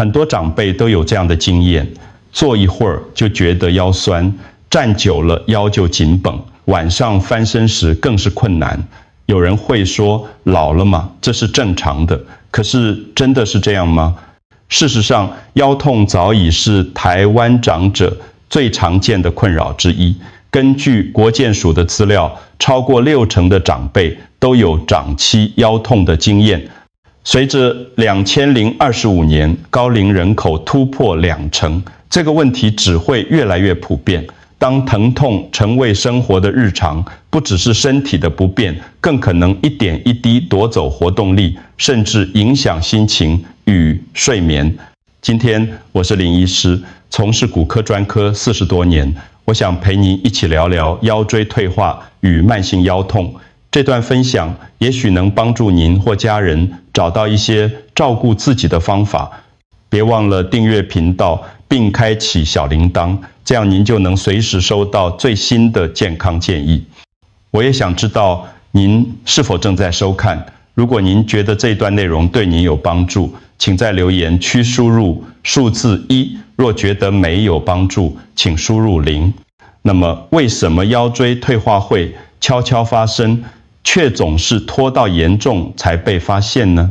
很多长辈都有这样的经验，坐一会儿就觉得腰酸，站久了腰就紧绷，晚上翻身时更是困难。有人会说，老了嘛，这是正常的。可是真的是这样吗？事实上，腰痛早已是台湾长者最常见的困扰之一。根据国健署的资料，超过60%的长辈都有长期腰痛的经验。随着2025年高龄人口突破20%，这个问题只会越来越普遍。当疼痛成为生活的日常，不只是身体的不便，更可能一点一滴夺走活动力，甚至影响心情与睡眠。今天我是林医师，从事骨科专科40多年，我想陪您一起聊聊腰椎退化与慢性腰痛。这段分享也许能帮助您或家人找到一些照顾自己的方法。别忘了订阅频道并开启小铃铛，这样您就能随时收到最新的健康建议。我也想知道您是否正在收看。如果您觉得这一段内容对您有帮助，请在留言区输入数字1，若觉得没有帮助，请输入0。那么为什么腰椎退化会悄悄发生，却总是拖到严重才被发现呢？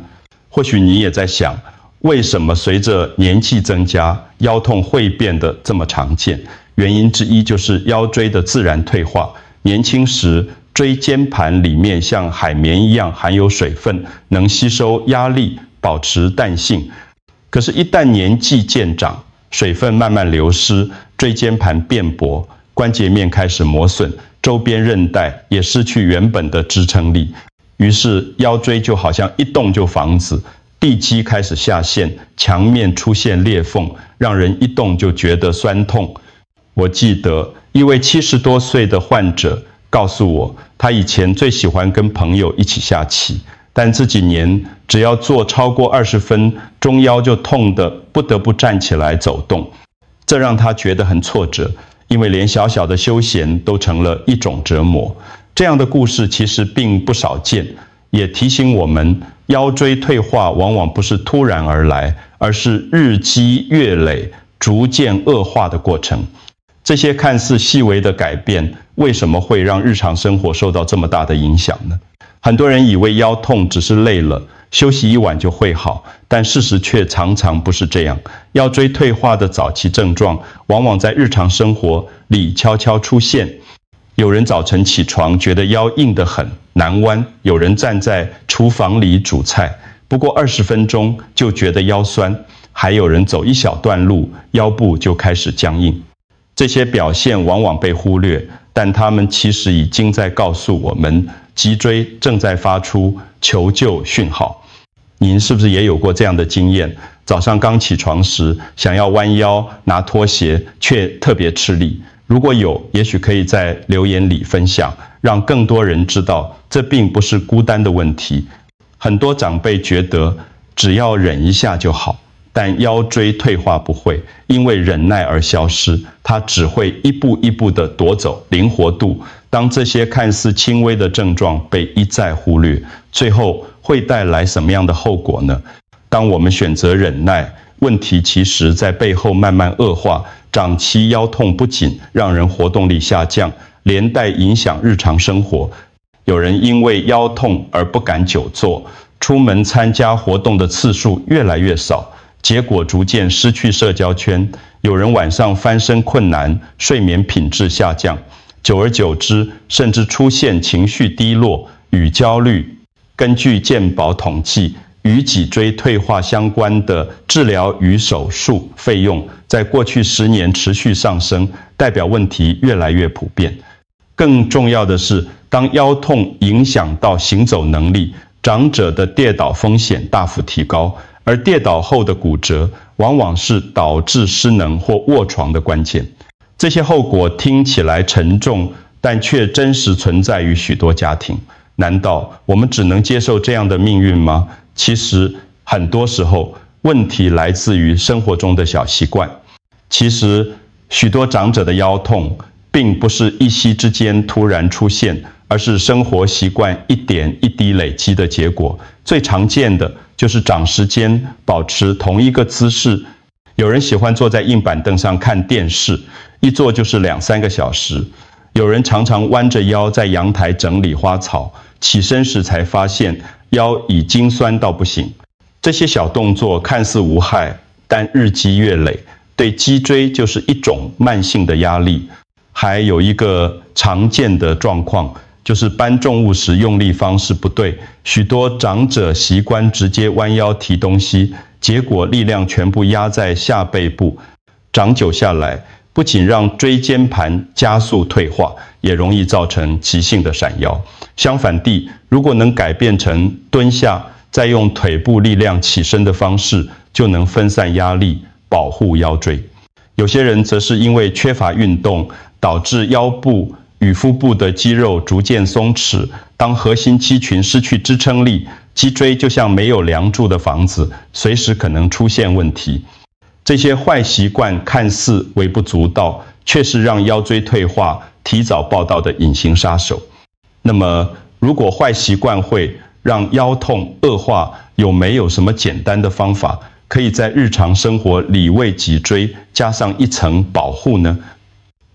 或许你也在想，为什么随着年纪增加，腰痛会变得这么常见？原因之一就是腰椎的自然退化。年轻时，椎间盘里面像海绵一样含有水分，能吸收压力，保持弹性。可是，一旦年纪渐长，水分慢慢流失，椎间盘变薄，关节面开始磨损，周边韧带也失去原本的支撑力，于是腰椎就好像一动就房子，地基开始下陷，墙面出现裂缝，让人一动就觉得酸痛。我记得一位70多岁的患者告诉我，他以前最喜欢跟朋友一起下棋，但这几年只要坐超过20分，中腰就痛得不得不站起来走动，这让他觉得很挫折。因为连小小的休闲都成了一种折磨。这样的故事其实并不少见，也提醒我们，腰椎退化往往不是突然而来，而是日积月累、逐渐恶化的过程。这些看似细微的改变，为什么会让日常生活受到这么大的影响呢？很多人以为腰痛只是累了，休息一晚就会好，但事实却常常不是这样。腰椎退化的早期症状，往往在日常生活里悄悄出现。有人早晨起床觉得腰硬得很，难弯；有人站在厨房里煮菜，不过20分钟就觉得腰酸；还有人走一小段路，腰部就开始僵硬。这些表现往往被忽略，但他们其实已经在告诉我们，脊椎正在发出求救讯号。您是不是也有过这样的经验？早上刚起床时，想要弯腰拿拖鞋，却特别吃力。如果有，也许可以在留言里分享，让更多人知道，这并不是孤单的问题。很多长辈觉得只要忍一下就好，但腰椎退化不会因为忍耐而消失，它只会一步一步地夺走灵活度。当这些看似轻微的症状被一再忽略，最后会带来什么样的后果呢？当我们选择忍耐，问题其实在背后慢慢恶化。长期腰痛不仅让人活动力下降，连带影响日常生活。有人因为腰痛而不敢久坐，出门参加活动的次数越来越少，结果逐渐失去社交圈。有人晚上翻身困难，睡眠品质下降，久而久之，甚至出现情绪低落与焦虑。根据健保统计，与脊椎退化相关的治疗与手术费用，在过去10年持续上升，代表问题越来越普遍。更重要的是，当腰痛影响到行走能力，长者的跌倒风险大幅提高，而跌倒后的骨折，往往是导致失能或卧床的关键。这些后果听起来沉重，但却真实存在于许多家庭。难道我们只能接受这样的命运吗？其实很多时候，问题来自于生活中的小习惯。其实许多长者的腰痛，并不是一夕之间突然出现，而是生活习惯一点一滴累积的结果。最常见的就是长时间保持同一个姿势。有人喜欢坐在硬板凳上看电视，一坐就是2-3个小时。有人常常弯着腰在阳台整理花草，起身时才发现腰已经酸到不行。这些小动作看似无害，但日积月累，对脊椎就是一种慢性的压力。还有一个常见的状况，就是搬重物时用力方式不对。许多长者习惯直接弯腰提东西，结果力量全部压在下背部，长久下来，不仅让椎间盘加速退化，也容易造成急性的闪腰。相反地，如果能改变成蹲下，再用腿部力量起身的方式，就能分散压力，保护腰椎。有些人则是因为缺乏运动，导致腰部与腹部的肌肉逐渐松弛。当核心肌群失去支撑力，脊椎就像没有梁柱的房子，随时可能出现问题。这些坏习惯看似微不足道，却是让腰椎退化提早报到的隐形杀手。那么，如果坏习惯会让腰痛恶化，有没有什么简单的方法，可以在日常生活里为脊椎加上一层保护呢？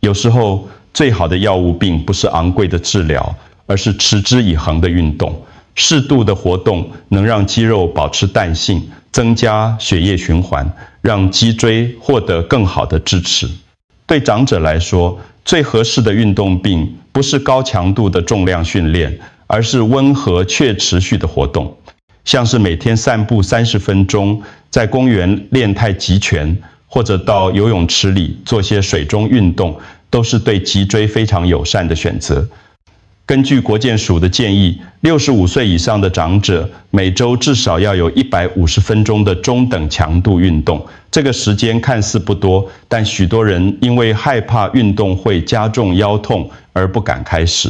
有时候，最好的药物并不是昂贵的治疗，而是持之以恒的运动。适度的活动能让肌肉保持弹性，增加血液循环，让脊椎获得更好的支持。对长者来说，最合适的运动并不是高强度的重量训练，而是温和却持续的活动。像是每天散步30分钟，在公园练太极拳，或者到游泳池里做些水中运动，都是对脊椎非常友善的选择。根据国健署的建议，65岁以上的长者每周至少要有150分钟的中等强度运动。这个时间看似不多，但许多人因为害怕运动会加重腰痛而不敢开始。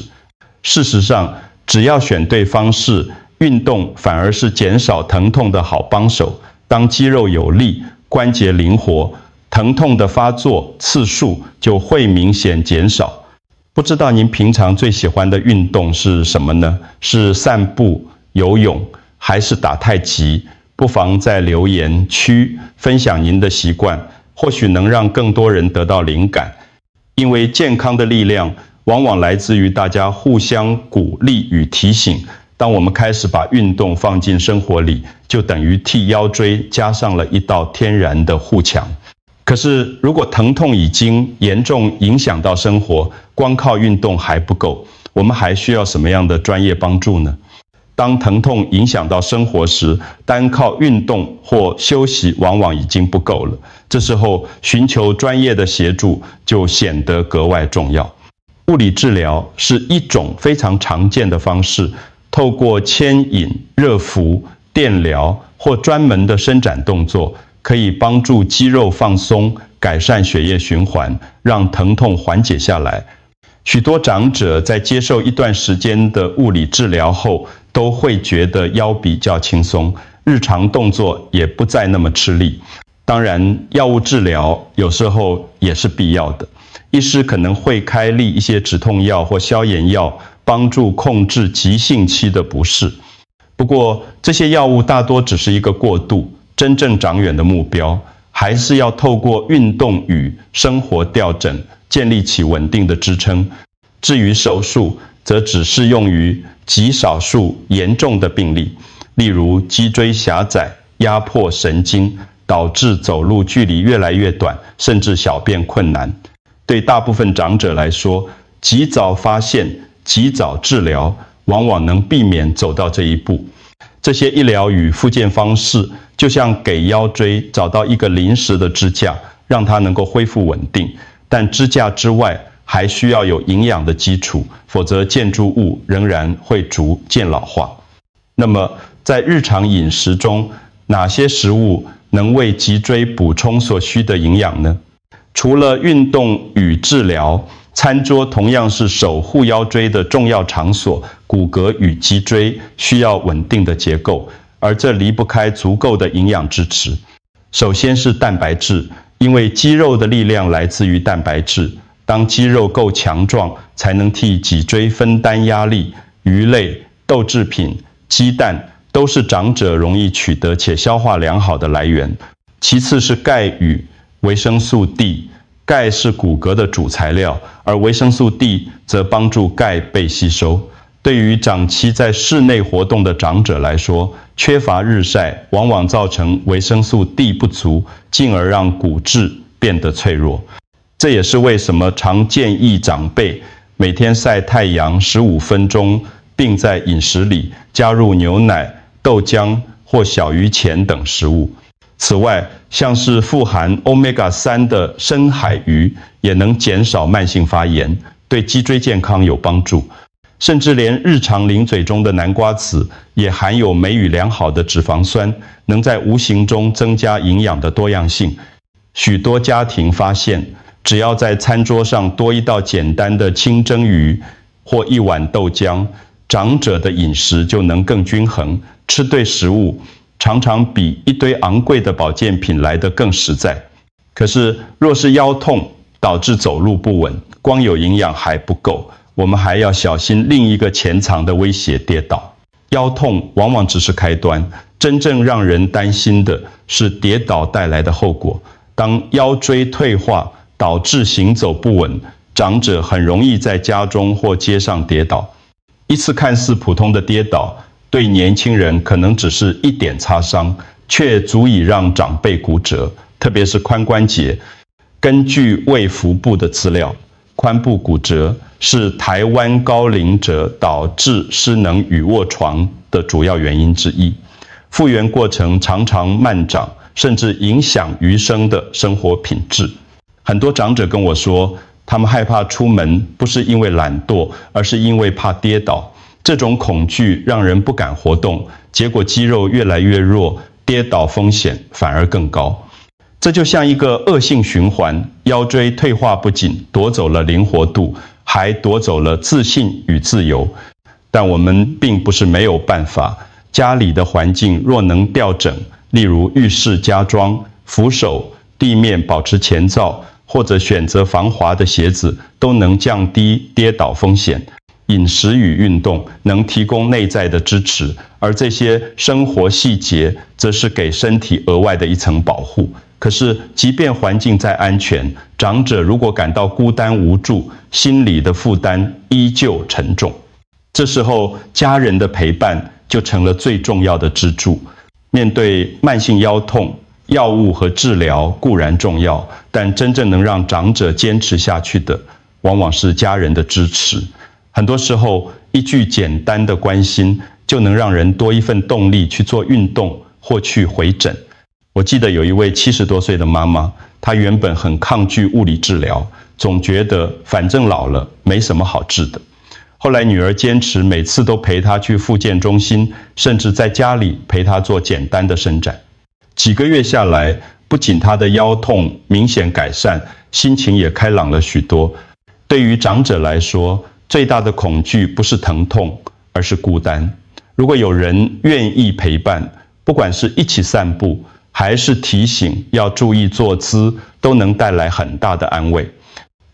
事实上，只要选对方式，运动反而是减少疼痛的好帮手。当肌肉有力，关节灵活，疼痛的发作次数就会明显减少。不知道您平常最喜欢的运动是什么呢？是散步、游泳，还是打太极？不妨在留言区分享您的习惯，或许能让更多人得到灵感。因为健康的力量往往来自于大家互相鼓励与提醒。当我们开始把运动放进生活里，就等于替腰椎加上了一道天然的护墙。可是，如果疼痛已经严重影响到生活，光靠运动还不够，我们还需要什么样的专业帮助呢？当疼痛影响到生活时，单靠运动或休息往往已经不够了。这时候，寻求专业的协助就显得格外重要。物理治疗是一种非常常见的方式，透过牵引、热敷、电疗或专门的伸展动作，可以帮助肌肉放松，改善血液循环，让疼痛缓解下来。许多长者在接受一段时间的物理治疗后，都会觉得腰比较轻松，日常动作也不再那么吃力。当然，药物治疗有时候也是必要的，医师可能会开立一些止痛药或消炎药，帮助控制急性期的不适。不过，这些药物大多只是一个过渡，真正长远的目标，还是要透过运动与生活调整，建立起稳定的支撑。至于手术，则只适用于极少数严重的病例，例如脊椎狭窄、压迫神经，导致走路距离越来越短，甚至小便困难。对大部分长者来说，及早发现、及早治疗，往往能避免走到这一步。这些医疗与复健方式，就像给腰椎找到一个临时的支架，让它能够恢复稳定。但支架之外，还需要有营养的基础，否则建筑物仍然会逐渐老化。那么，在日常饮食中，哪些食物能为脊椎补充所需的营养呢？除了运动与治疗，餐桌同样是守护腰椎的重要场所。骨骼与脊椎需要稳定的结构，而这离不开足够的营养支持。首先是蛋白质，因为肌肉的力量来自于蛋白质，当肌肉够强壮，才能替脊椎分担压力。鱼类、豆制品、鸡蛋都是长者容易取得且消化良好的来源。其次是钙与维生素 D， 钙是骨骼的主材料，而维生素 D 则帮助钙被吸收。对于长期在室内活动的长者来说，缺乏日晒往往造成维生素 D 不足，进而让骨质变得脆弱。这也是为什么常建议长辈每天晒太阳15分钟，并在饮食里加入牛奶、豆浆或小鱼钳等食物。此外，像是富含 Omega-3 的深海鱼也能减少慢性发炎，对脊椎健康有帮助。甚至连日常零嘴中的南瓜子也含有美与良好的脂肪酸，能在无形中增加营养的多样性。许多家庭发现，只要在餐桌上多一道简单的清蒸鱼或一碗豆浆，长者的饮食就能更均衡，吃对食物常常比一堆昂贵的保健品来得更实在。可是若是腰痛导致走路不稳，光有营养还不够，我们还要小心另一个潜藏的威胁——跌倒。腰痛往往只是开端，真正让人担心的是跌倒带来的后果。当腰椎退化导致行走不稳，长者很容易在家中或街上跌倒。一次看似普通的跌倒，对年轻人可能只是一点擦伤，却足以让长辈骨折，特别是髋关节。根据卫福部的资料，髋部骨折是台湾高龄者导致失能与卧床的主要原因之一。复原过程常常漫长，甚至影响余生的生活品质。很多长者跟我说，他们害怕出门，不是因为懒惰，而是因为怕跌倒。这种恐惧让人不敢活动，结果肌肉越来越弱，跌倒风险反而更高。这就像一个恶性循环，腰椎退化不仅夺走了灵活度，还夺走了自信与自由。但我们并不是没有办法，家里的环境若能调整，例如浴室加装、扶手、地面保持前造，或者选择防滑的鞋子，都能降低跌倒风险。饮食与运动能提供内在的支持，而这些生活细节则是给身体额外的一层保护。可是，即便环境再安全，长者如果感到孤单无助，心理的负担依旧沉重。这时候，家人的陪伴就成了最重要的支柱。面对慢性腰痛，药物和治疗固然重要，但真正能让长者坚持下去的，往往是家人的支持。很多时候，一句简单的关心，就能让人多一份动力去做运动或去回诊。我记得有一位70多岁的妈妈，她原本很抗拒物理治疗，总觉得反正老了没什么好治的。后来女儿坚持每次都陪她去复健中心，甚至在家里陪她做简单的伸展。几个月下来，不仅她的腰痛明显改善，心情也开朗了许多。对于长者来说，最大的恐惧不是疼痛，而是孤单。如果有人愿意陪伴，不管是一起散步，还是提醒要注意坐姿，都能带来很大的安慰。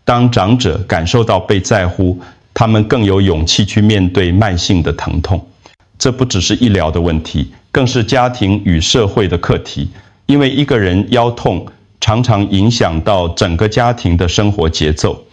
当长者感受到被在乎，他们更有勇气去面对慢性的疼痛。这不只是医疗的问题，更是家庭与社会的课题。因为一个人腰痛，常常影响到整个家庭的生活节奏。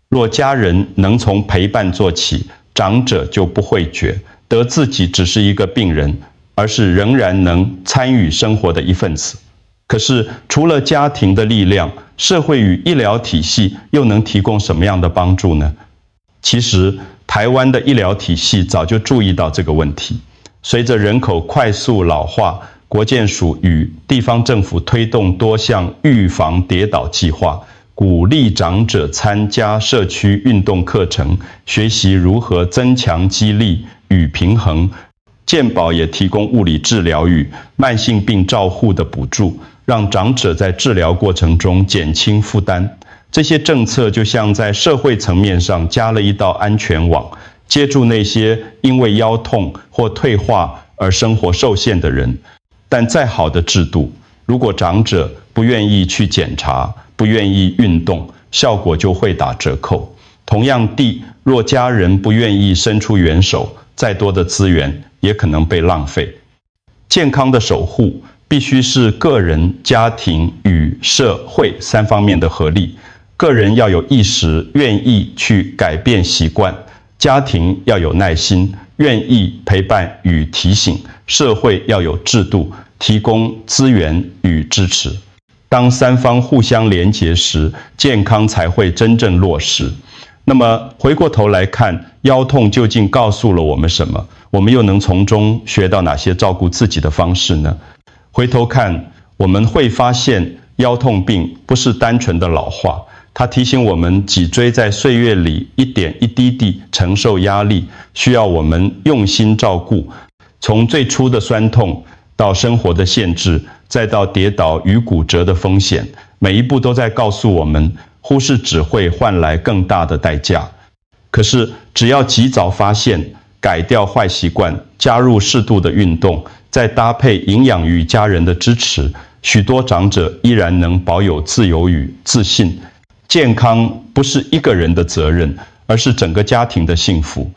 若家人能从陪伴做起，长者就不会觉得自己只是一个病人，而是仍然能参与生活的一份子。可是，除了家庭的力量，社会与医疗体系又能提供什么样的帮助呢？其实，台湾的医疗体系早就注意到这个问题。随着人口快速老化，国健署与地方政府推动多项预防跌倒计划，鼓励长者参加社区运动课程，学习如何增强肌力与平衡。健保也提供物理治疗与慢性病照护的补助，让长者在治疗过程中减轻负担。这些政策就像在社会层面上加了一道安全网，接住那些因为腰痛或退化而生活受限的人。但再好的制度，如果长者不愿意去检查，不愿意运动，效果就会打折扣。同样地，若家人不愿意伸出援手，再多的资源也可能被浪费。健康的守护必须是个人、家庭与社会3方面的合力。个人要有意识，愿意去改变习惯；家庭要有耐心，愿意陪伴与提醒；社会要有制度，提供资源与支持。当3方互相连结时，健康才会真正落实。那么回过头来看，腰痛究竟告诉了我们什么？我们又能从中学到哪些照顾自己的方式呢？回头看，我们会发现腰痛病不是单纯的老化，它提醒我们脊椎在岁月里一点一滴地承受压力，需要我们用心照顾。从最初的酸痛到生活的限制，再到跌倒与骨折的风险，每一步都在告诉我们，忽视只会换来更大的代价。可是只要及早发现，改掉坏习惯，加入适度的运动，再搭配营养与家人的支持，许多长者依然能保有自由与自信。健康不是一个人的责任，而是整个家庭的幸福。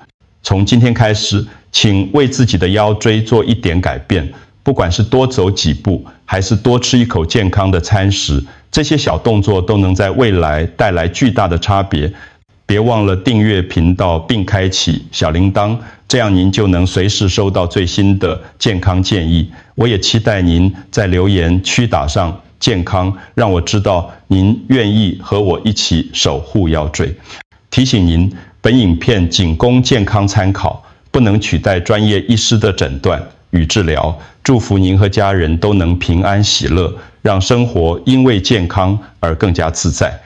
从今天开始，请为自己的腰椎做一点改变，不管是多走几步，还是多吃一口健康的餐食，这些小动作都能在未来带来巨大的差别。别忘了订阅频道并开启小铃铛，这样您就能随时收到最新的健康建议。我也期待您在留言区打上健康，让我知道您愿意和我一起守护腰椎。提醒您，本影片仅供健康参考，不能取代专业医师的诊断与治疗。祝福您和家人都能平安喜乐，让生活因为健康而更加自在。